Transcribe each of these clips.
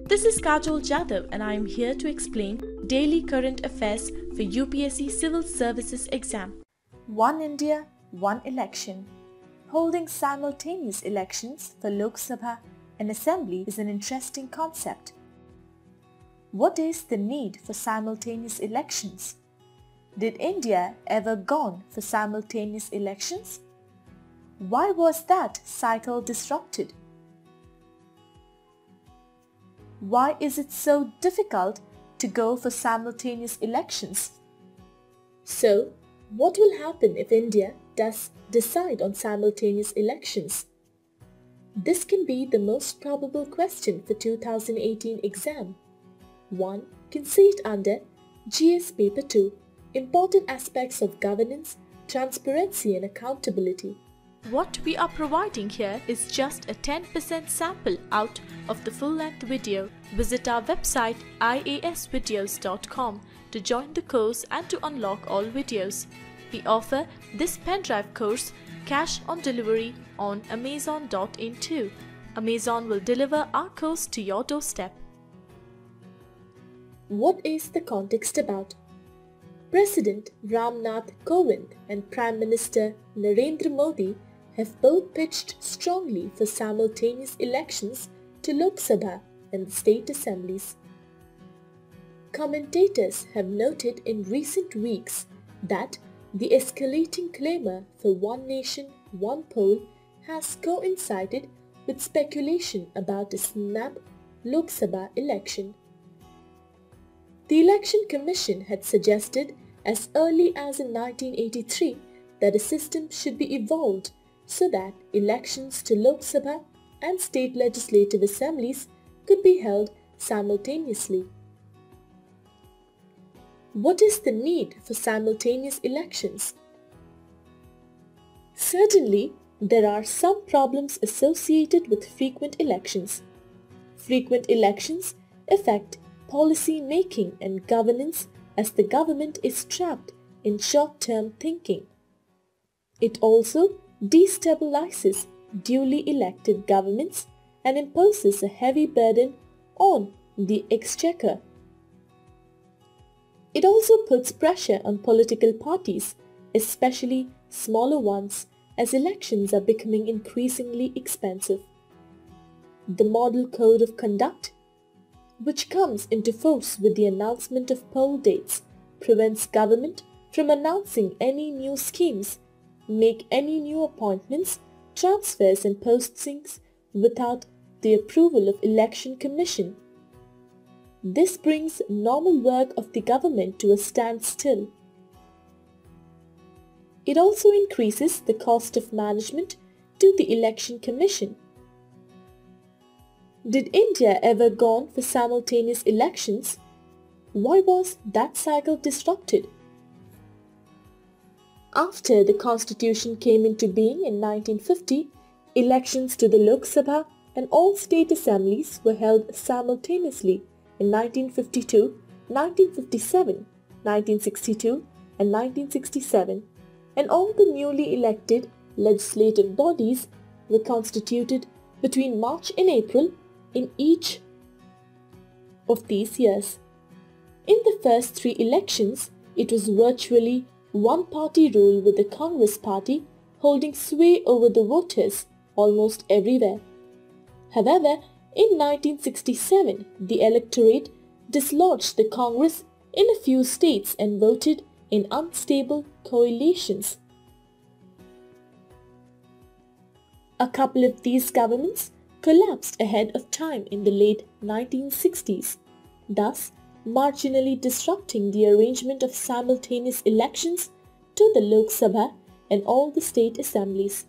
This is Kajol Jadhav and I am here to explain daily current affairs for UPSC Civil Services exam. One India, one election. Holding simultaneous elections for Lok Sabha and Assembly is an interesting concept. What is the need for simultaneous elections? Did India ever gone for simultaneous elections? Why was that cycle disrupted? Why is it so difficult to go for simultaneous elections? So, what will happen if India does decide on simultaneous elections? This can be the most probable question for 2018 exam. One can see it under GS Paper 2, Important Aspects of Governance, Transparency and Accountability. What we are providing here is just a 10% sample out of the full-length video. Visit our website iasvideos.com to join the course and to unlock all videos. We offer this pen drive course cash on delivery on Amazon.in too. Amazon will deliver our course to your doorstep. What is the context about? President Ram Nath Kovind and Prime Minister Narendra Modi have both pitched strongly for simultaneous elections to Lok Sabha and the state assemblies. Commentators have noted in recent weeks that the escalating clamour for one nation, one poll has coincided with speculation about a snap Lok Sabha election. The Election Commission had suggested as early as in 1983 that a system should be evolved so that elections to Lok Sabha and state legislative assemblies could be held simultaneously. What is the need for simultaneous elections? Certainly, there are some problems associated with frequent elections. Frequent elections affect policy making and governance as the government is trapped in short-term thinking. It also destabilizes duly elected governments and imposes a heavy burden on the exchequer. It also puts pressure on political parties, especially smaller ones, as elections are becoming increasingly expensive. The Model Code of Conduct, which comes into force with the announcement of poll dates, prevents government from announcing any new schemes, make any new appointments, transfers and postings without the approval of Election Commission. This brings normal work of the government to a standstill. It also increases the cost of management to the Election Commission. Did India ever gone for simultaneous elections? Why was that cycle disrupted? After the constitution came into being in 1950, elections to the Lok Sabha and all state assemblies were held simultaneously in 1952, 1957, 1962 and 1967, and all the newly elected legislative bodies were constituted between March and April in each of these years. In the first three elections, it was virtually one-party rule with the Congress party holding sway over the voters almost everywhere. However, in 1967, the electorate dislodged the Congress in a few states and voted in unstable coalitions. A couple of these governments collapsed ahead of time in the late 1960s, thus marginally disrupting the arrangement of simultaneous elections to the Lok Sabha and all the state assemblies.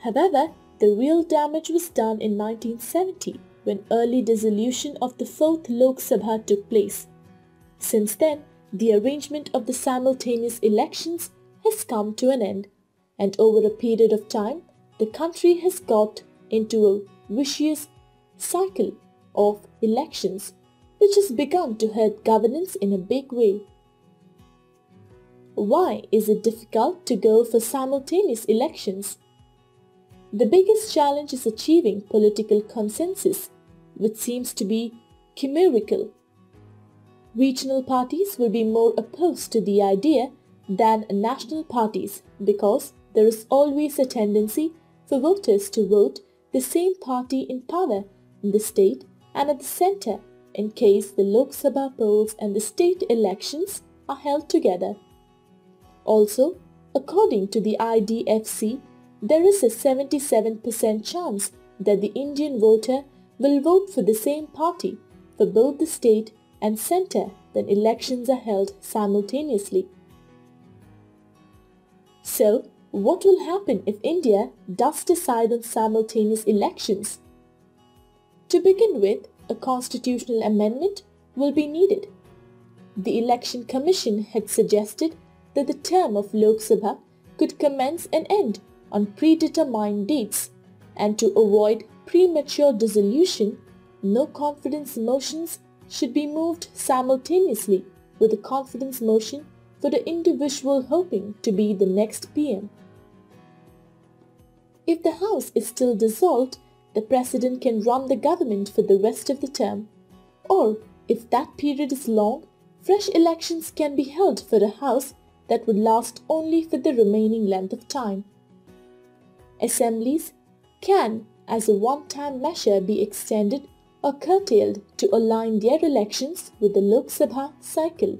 However, the real damage was done in 1970 when early dissolution of the 4th Lok Sabha took place. Since then, the arrangement of the simultaneous elections has come to an end, and over a period of time, the country has got into a vicious cycle of elections which has begun to hurt governance in a big way. Why is it difficult to go for simultaneous elections? The biggest challenge is achieving political consensus which seems to be chimerical. Regional parties will be more opposed to the idea than national parties because there is always a tendency for voters to vote the same party in power in the state and at the centre in case the Lok Sabha polls and the state elections are held together. Also, according to the IDFC, there is a 77% chance that the Indian voter will vote for the same party for both the state and centre when elections are held simultaneously. So, what will happen if India does decide on simultaneous elections? To begin with, a constitutional amendment will be needed. The Election Commission had suggested that the term of Lok Sabha could commence and end on predetermined dates, and to avoid premature dissolution, no confidence motions should be moved simultaneously with a confidence motion for the individual hoping to be the next PM. If the House is still dissolved, the President can run the government for the rest of the term, or if that period is long, fresh elections can be held for a House that would last only for the remaining length of time. Assemblies can, as a one-time measure, be extended or curtailed to align their elections with the Lok Sabha cycle.